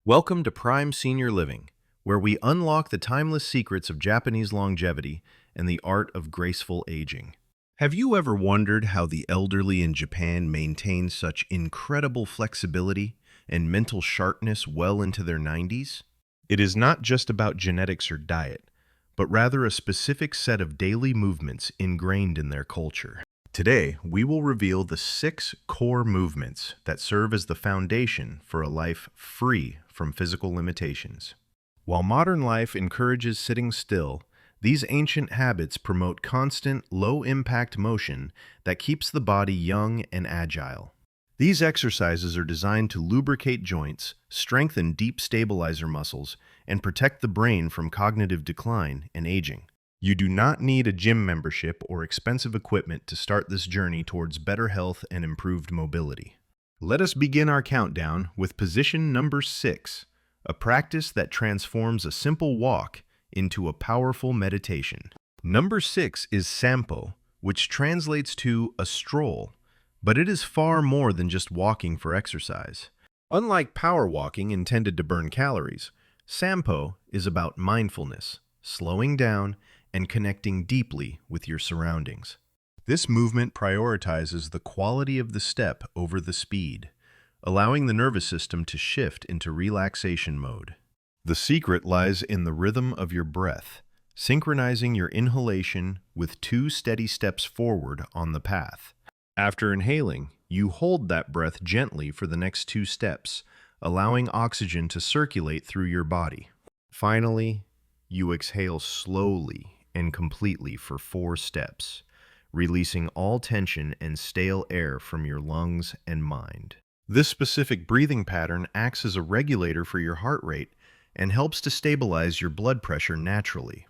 Welcome to Prime Senior Living, where we unlock the timeless secrets of Japanese longevity and the art of graceful aging. Have you ever wondered how the elderly in Japan maintain such incredible flexibility and mental sharpness well into their 90s? It is not just about genetics or diet, but rather a specific set of daily movements ingrained in their culture. Today, we will reveal the 6 core movements that serve as the foundation for a life free from physical limitations. While modern life encourages sitting still, these ancient habits promote constant, low-impact motion that keeps the body young and agile. These exercises are designed to lubricate joints, strengthen deep stabilizer muscles, and protect the brain from cognitive decline and aging. You do not need a gym membership or expensive equipment to start this journey towards better health and improved mobility. Let us begin our countdown with position number 6, a practice that transforms a simple walk into a powerful meditation. Number 6 is sampo, which translates to a stroll, but it is far more than just walking for exercise. Unlike power walking intended to burn calories, sampo is about mindfulness, slowing down, and connecting deeply with your surroundings. This movement prioritizes the quality of the step over the speed, allowing the nervous system to shift into relaxation mode. The secret lies in the rhythm of your breath, synchronizing your inhalation with 2 steady steps forward on the path. After inhaling, you hold that breath gently for the next 2 steps, allowing oxygen to circulate through your body. Finally, you exhale slowly and completely for 4 steps, releasing all tension and stale air from your lungs and mind. This specific breathing pattern acts as a regulator for your heart rate and helps to stabilize your blood pressure naturally.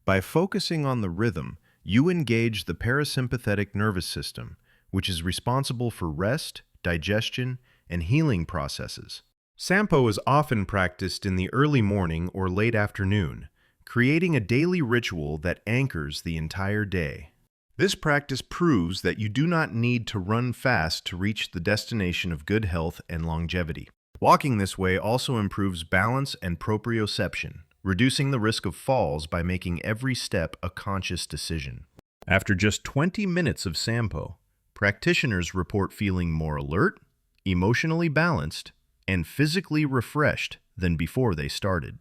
By focusing on the rhythm, you engage the parasympathetic nervous system, which is responsible for rest, digestion, and healing processes. Sampo is often practiced in the early morning or late afternoon, creating a daily ritual that anchors the entire day. This practice proves that you do not need to run fast to reach the destination of good health and longevity. Walking this way also improves balance and proprioception, reducing the risk of falls by making every step a conscious decision. After just 20 minutes of sampo, practitioners report feeling more alert, emotionally balanced, and physically refreshed than before they started.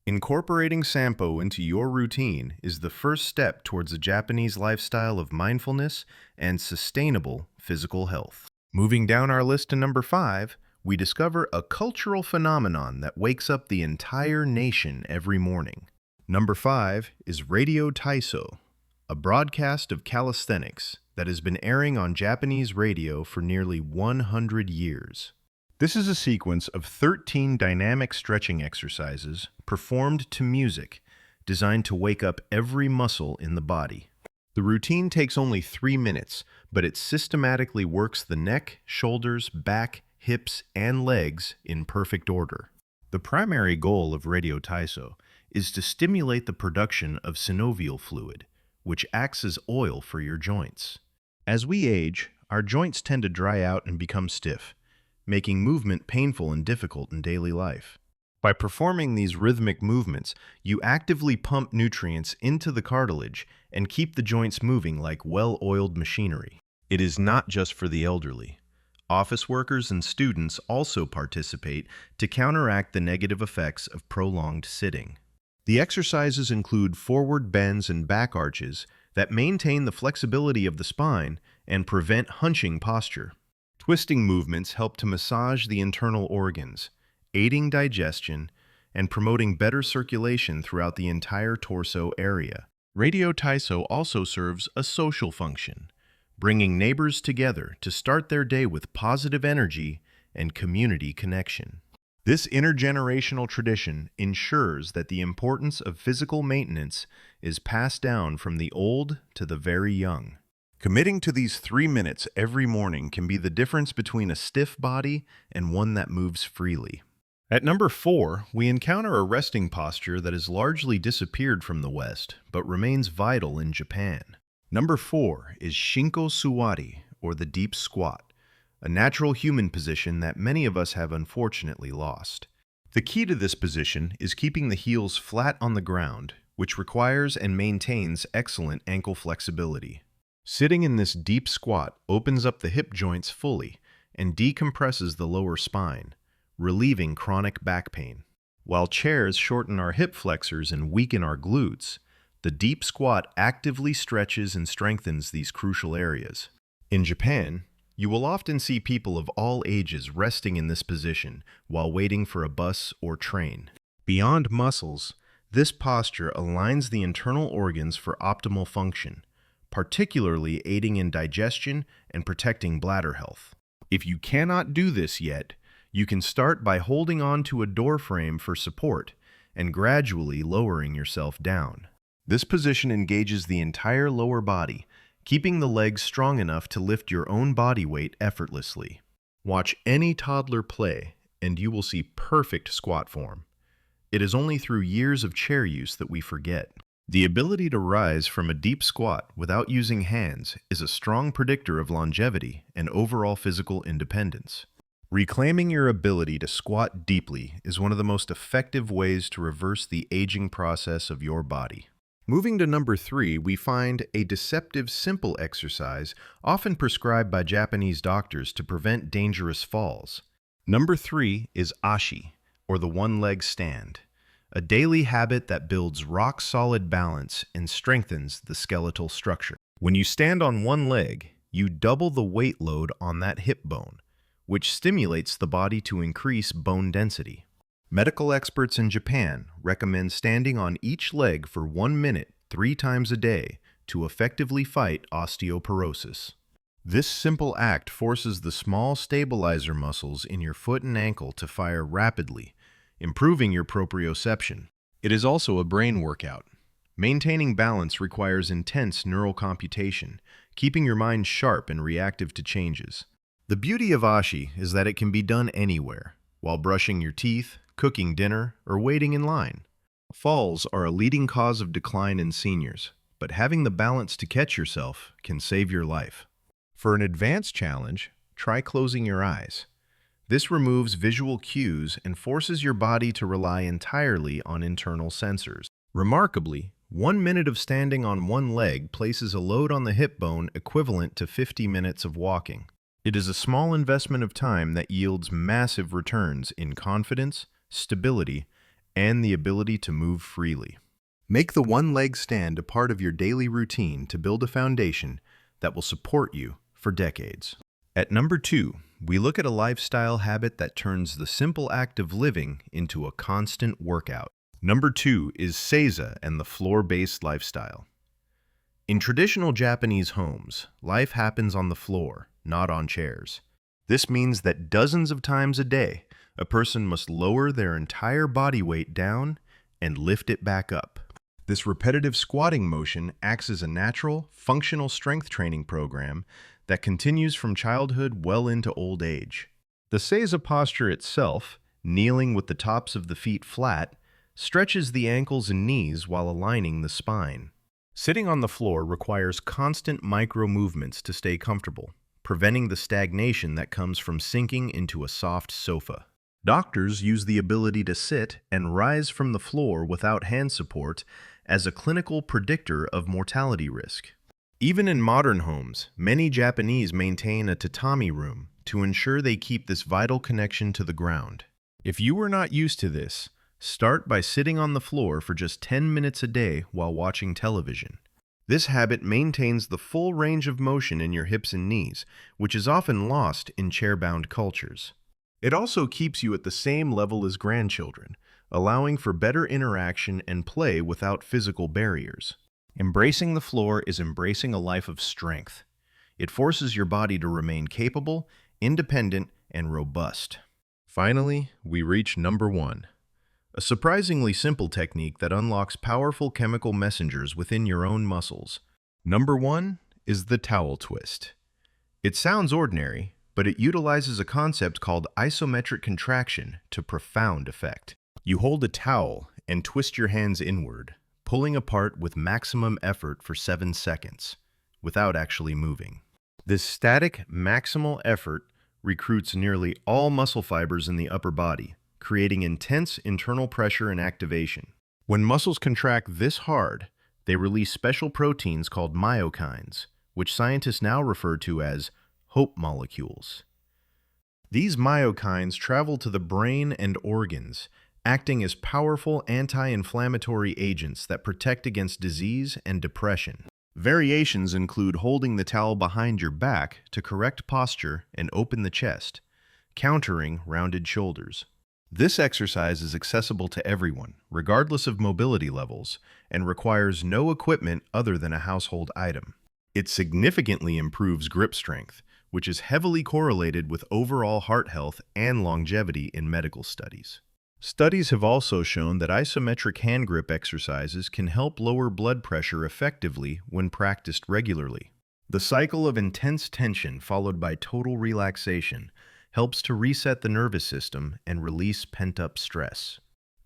Incorporating sampo into your routine is the first step towards a Japanese lifestyle of mindfulness and sustainable physical health. Moving down our list to number 5, we discover a cultural phenomenon that wakes up the entire nation every morning. Number 5 is Radio Taiso, a broadcast of calisthenics that has been airing on Japanese radio for nearly 100 years. This is a sequence of 13 dynamic stretching exercises performed to music, designed to wake up every muscle in the body. The routine takes only 3 minutes, but it systematically works the neck, shoulders, back, hips, and legs in perfect order. The primary goal of Radio Taiso is to stimulate the production of synovial fluid, which acts as oil for your joints. As we age, our joints tend to dry out and become stiff, making movement painful and difficult in daily life. By performing these rhythmic movements, you actively pump nutrients into the cartilage and keep the joints moving like well-oiled machinery. It is not just for the elderly. Office workers and students also participate to counteract the negative effects of prolonged sitting. The exercises include forward bends and back arches that maintain the flexibility of the spine and prevent hunching posture. Twisting movements help to massage the internal organs, aiding digestion and promoting better circulation throughout the entire torso area. Radio Taiso also serves a social function, bringing neighbors together to start their day with positive energy and community connection. This intergenerational tradition ensures that the importance of physical maintenance is passed down from the old to the very young. Committing to these 3 minutes every morning can be the difference between a stiff body and one that moves freely. At number 4, we encounter a resting posture that has largely disappeared from the West, but remains vital in Japan. Number 4 is Shinko Suwari, or the deep squat, a natural human position that many of us have unfortunately lost. The key to this position is keeping the heels flat on the ground, which requires and maintains excellent ankle flexibility. Sitting in this deep squat opens up the hip joints fully and decompresses the lower spine, relieving chronic back pain. While chairs shorten our hip flexors and weaken our glutes, the deep squat actively stretches and strengthens these crucial areas. In Japan, you will often see people of all ages resting in this position while waiting for a bus or train. Beyond muscles, this posture aligns the internal organs for optimal function, particularly aiding in digestion and protecting bladder health. If you cannot do this yet, you can start by holding on to a door frame for support and gradually lowering yourself down. This position engages the entire lower body, keeping the legs strong enough to lift your own body weight effortlessly. Watch any toddler play, and you will see perfect squat form. It is only through years of chair use that we forget. The ability to rise from a deep squat without using hands is a strong predictor of longevity and overall physical independence. Reclaiming your ability to squat deeply is one of the most effective ways to reverse the aging process of your body. Moving to number 3, we find a deceptive simple exercise often prescribed by Japanese doctors to prevent dangerous falls. Number 3 is ashi, or the one-leg stand, a daily habit that builds rock-solid balance and strengthens the skeletal structure. When you stand on one leg, you double the weight load on that hip bone, which stimulates the body to increase bone density. Medical experts in Japan recommend standing on each leg for 1 minute 3 times a day to effectively fight osteoporosis. This simple act forces the small stabilizer muscles in your foot and ankle to fire rapidly, improving your proprioception. It is also a brain workout. Maintaining balance requires intense neural computation, keeping your mind sharp and reactive to changes. The beauty of ashi is that it can be done anywhere, while brushing your teeth, cooking dinner, or waiting in line. Falls are a leading cause of decline in seniors, but having the balance to catch yourself can save your life. For an advanced challenge, try closing your eyes. This removes visual cues and forces your body to rely entirely on internal sensors. Remarkably, 1 minute of standing on one leg places a load on the hip bone equivalent to 50 minutes of walking. It is a small investment of time that yields massive returns in confidence, stability, and the ability to move freely. Make the one-leg stand a part of your daily routine to build a foundation that will support you for decades. At number 2, we look at a lifestyle habit that turns the simple act of living into a constant workout. Number 2 is seiza and the floor-based lifestyle. In traditional Japanese homes, life happens on the floor, not on chairs. This means that dozens of times a day, a person must lower their entire body weight down and lift it back up. This repetitive squatting motion acts as a natural, functional strength training program that continues from childhood well into old age. The seiza posture itself, kneeling with the tops of the feet flat, stretches the ankles and knees while aligning the spine. Sitting on the floor requires constant micro movements to stay comfortable, preventing the stagnation that comes from sinking into a soft sofa. Doctors use the ability to sit and rise from the floor without hand support as a clinical predictor of mortality risk. Even in modern homes, many Japanese maintain a tatami room to ensure they keep this vital connection to the ground. If you are not used to this, start by sitting on the floor for just 10 minutes a day while watching television. This habit maintains the full range of motion in your hips and knees, which is often lost in chair-bound cultures. It also keeps you at the same level as grandchildren, allowing for better interaction and play without physical barriers. Embracing the floor is embracing a life of strength. It forces your body to remain capable, independent, and robust. Finally, we reach number 1. A surprisingly simple technique that unlocks powerful chemical messengers within your own muscles. Number 1 is the towel twist. It sounds ordinary, but it utilizes a concept called isometric contraction to profound effect. You hold a towel and twist your hands inward, pulling apart with maximum effort for 7 seconds, without actually moving. This static, maximal effort recruits nearly all muscle fibers in the upper body, creating intense internal pressure and activation. When muscles contract this hard, they release special proteins called myokines, which scientists now refer to as hope molecules. These myokines travel to the brain and organs, acting as powerful anti-inflammatory agents that protect against disease and depression. Variations include holding the towel behind your back to correct posture and open the chest, countering rounded shoulders. This exercise is accessible to everyone, regardless of mobility levels, and requires no equipment other than a household item. It significantly improves grip strength, which is heavily correlated with overall heart health and longevity in medical studies. Studies have also shown that isometric hand grip exercises can help lower blood pressure effectively when practiced regularly. The cycle of intense tension followed by total relaxation helps to reset the nervous system and release pent-up stress.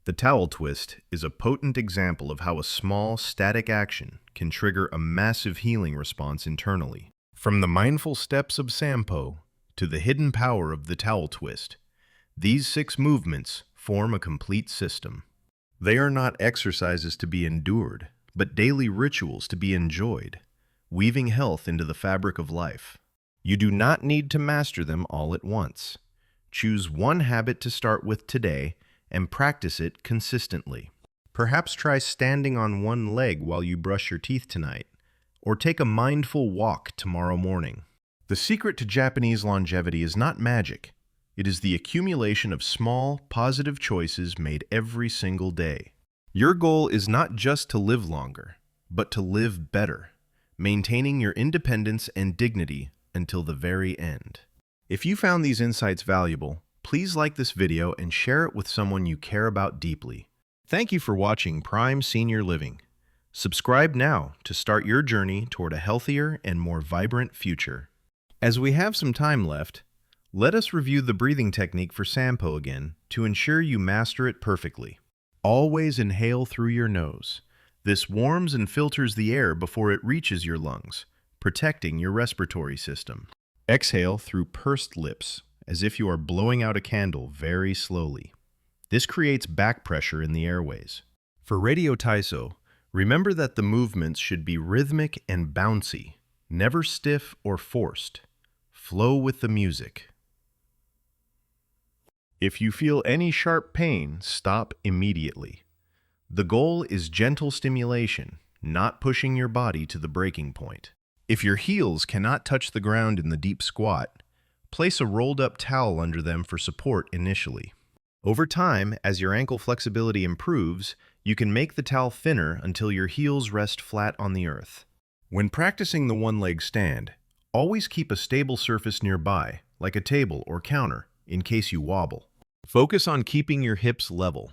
The towel twist is a potent example of how a small, static action can trigger a massive healing response internally. From the mindful steps of Sampo to the hidden power of the towel twist, these 6 movements form a complete system. They are not exercises to be endured, but daily rituals to be enjoyed, weaving health into the fabric of life. You do not need to master them all at once. Choose one habit to start with today and practice it consistently. Perhaps try standing on one leg while you brush your teeth tonight, or take a mindful walk tomorrow morning. The secret to Japanese longevity is not magic. It is the accumulation of small, positive choices made every single day. Your goal is not just to live longer, but to live better, maintaining your independence and dignity until the very end. If you found these insights valuable, please like this video and share it with someone you care about deeply. Thank you for watching Prime Senior Living. Subscribe now to start your journey toward a healthier and more vibrant future. As we have some time left, let us review the breathing technique for Sampo again to ensure you master it perfectly. Always inhale through your nose. This warms and filters the air before it reaches your lungs, protecting your respiratory system. Exhale through pursed lips, as if you are blowing out a candle very slowly. This creates back pressure in the airways. For Radio Taiso, remember that the movements should be rhythmic and bouncy, never stiff or forced. Flow with the music. If you feel any sharp pain, stop immediately. The goal is gentle stimulation, not pushing your body to the breaking point. If your heels cannot touch the ground in the deep squat, place a rolled-up towel under them for support initially. Over time, as your ankle flexibility improves, you can make the towel thinner until your heels rest flat on the earth. When practicing the one-leg stand, always keep a stable surface nearby, like a table or counter, in case you wobble. Focus on keeping your hips level.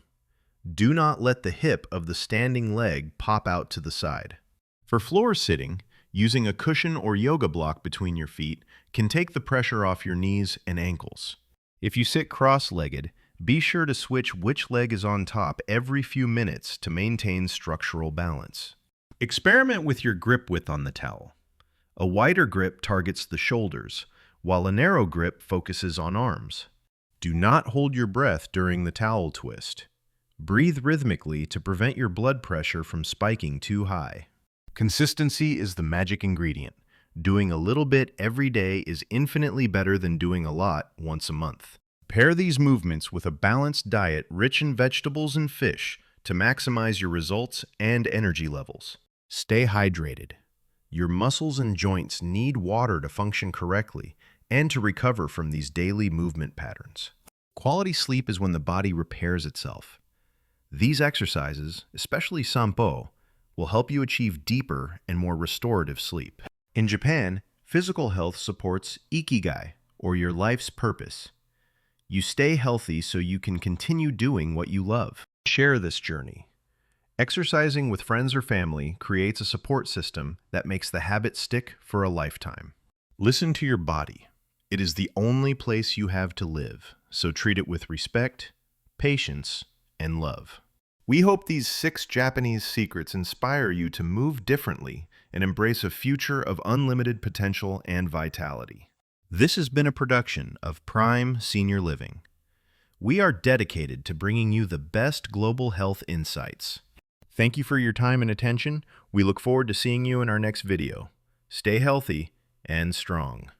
Do not let the hip of the standing leg pop out to the side. For floor sitting, using a cushion or yoga block between your feet can take the pressure off your knees and ankles. If you sit cross-legged, be sure to switch which leg is on top every few minutes to maintain structural balance. Experiment with your grip width on the towel. A wider grip targets the shoulders, while a narrow grip focuses on arms. Do not hold your breath during the towel twist. Breathe rhythmically to prevent your blood pressure from spiking too high. Consistency is the magic ingredient. Doing a little bit every day is infinitely better than doing a lot once a month. Pair these movements with a balanced diet rich in vegetables and fish to maximize your results and energy levels. Stay hydrated. Your muscles and joints need water to function correctly and to recover from these daily movement patterns. Quality sleep is when the body repairs itself. These exercises, especially Sampo, will help you achieve deeper and more restorative sleep. In Japan, physical health supports ikigai, or your life's purpose. You stay healthy so you can continue doing what you love. Share this journey. Exercising with friends or family creates a support system that makes the habit stick for a lifetime. Listen to your body. It is the only place you have to live, so treat it with respect, patience, and love. We hope these 6 Japanese secrets inspire you to move differently and embrace a future of unlimited potential and vitality. This has been a production of Prime Senior Living. We are dedicated to bringing you the best global health insights. Thank you for your time and attention. We look forward to seeing you in our next video. Stay healthy and strong.